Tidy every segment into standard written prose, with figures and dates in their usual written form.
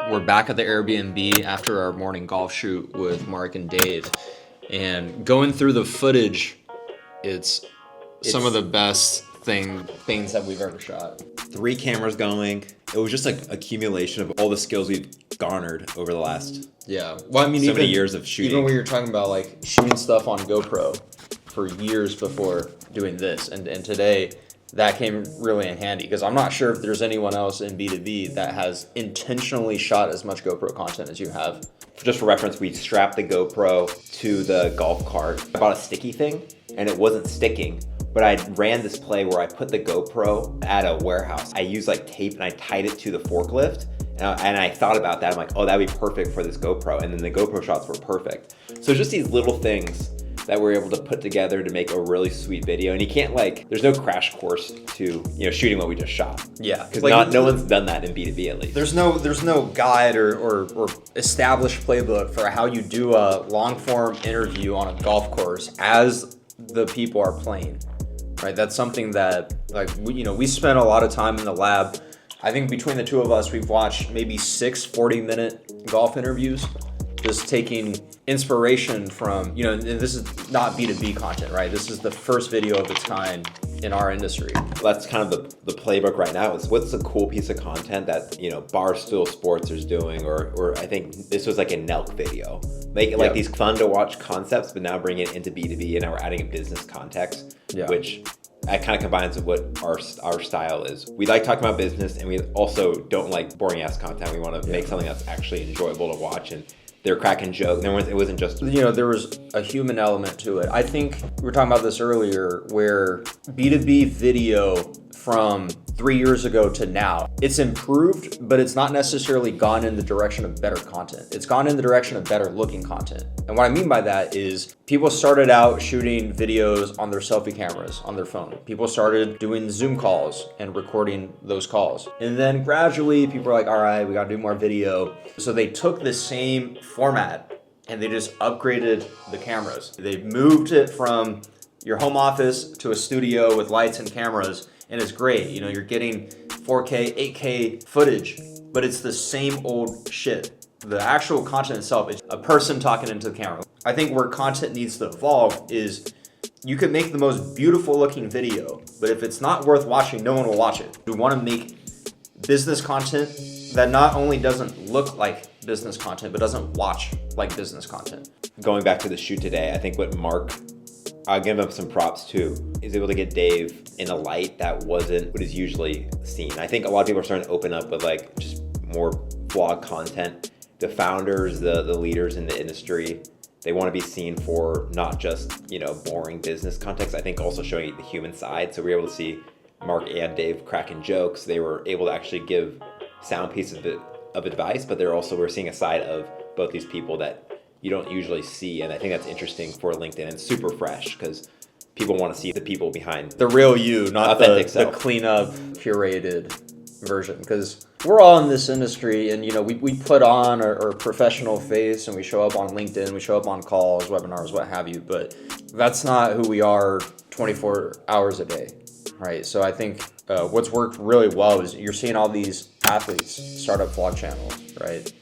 We're back at the Airbnb after our morning golf shoot with Mark and Dave, and going through the footage, it's some of the best things that we've ever shot. 3 cameras going. It was just like accumulation of all the skills we've garnered over the last Well, I mean, so many years of shooting. Even when you're talking about like shooting stuff on GoPro for years before doing this, and today that came really in handy, because I'm not sure if there's anyone else in B2B that has intentionally shot as much GoPro content as you have. Just for reference, we strapped the GoPro to the golf cart. I bought a sticky thing and it wasn't sticking, but I ran this play where I put the GoPro at a warehouse. I used like tape and I tied it to the forklift, and I thought about that. I'm like, oh, that'd be perfect for this GoPro. And then the GoPro shots were perfect. So just these little things that we're able to put together to make a really sweet video. And you can't there's no crash course to, shooting what we just shot. Yeah. Because no one's done that in B2B at least. There's no guide or established playbook for how you do a long form interview on a golf course as the people are playing, right? That's something that we spent a lot of time in the lab. I think between the two of us, we've watched maybe 6 40-minute golf interviews, just taking inspiration from, and this is not B2B content, right? This is the first video of its kind in our industry. That's kind of the playbook right now, is what's a cool piece of content that, Barstool Sports is doing, or I think this was like a Nelk video. Make it like these fun to watch concepts, but now bring it into B2B, and now we're adding a business context, which that kind of combines with what our style is. We like talking about business, and we also don't like boring ass content. We want to make something that's actually enjoyable to watch, and they're cracking jokes. It wasn't just... there was a human element to it. I think we were talking about this earlier, where B2B video from 3 years ago to now, it's improved, but it's not necessarily gone in the direction of better content. It's gone in the direction of better looking content. And what I mean by that is people started out shooting videos on their selfie cameras on their phone. People started doing Zoom calls and recording those calls. And then gradually people are like, all right, we gotta do more video. So they took the same format and they just upgraded the cameras. They moved it from your home office to a studio with lights and cameras, and it's great. You're getting 4K, 8K footage, but it's the same old shit. The actual content itself is a person talking into the camera. I think where content needs to evolve is you could make the most beautiful looking video, but if it's not worth watching, no one will watch it. We want to make business content that not only doesn't look like business content, but doesn't watch like business content. Going back to the shoot today, I think what Mark, I'll give him some props too, is able to get Dave in a light that wasn't what is usually seen. I think a lot of people are starting to open up with just more vlog content. The founders, the leaders in the industry, they want to be seen for not just, boring business context. I think also showing the human side. So we were able to see Mark and Dave cracking jokes. They were able to actually give sound pieces of advice, but we're seeing a side of both these people that you don't usually see. And I think that's interesting for LinkedIn and super fresh, because people want to see the people behind the real you, not the clean up, curated version. Because we're all in this industry, and we put on our professional face, and we show up on LinkedIn, we show up on calls, webinars, what have you, but that's not who we are 24 hours a day, right? So I think what's worked really well is you're seeing all these athletes start up vlog channels, right?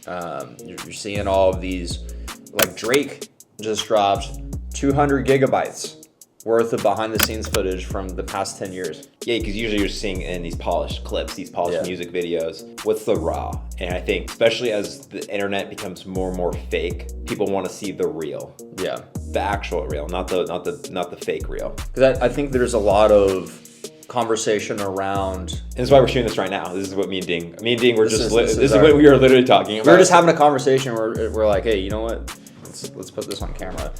You're seeing all of these, like Drake just dropped 200 gigabytes worth of behind the scenes footage from the past 10 years. Yeah, because usually you're seeing in these polished clips, these polished music videos, what's the raw? And I think especially as the internet becomes more and more fake, people want to see the real. Yeah. The actual real, not the fake real. Because I think there's a lot of conversation around, and this is why we're shooting this right now. This is what me and Ding we're this is what we are literally talking about. We're just having a conversation where we're like, hey, you know what? Let's put this on camera.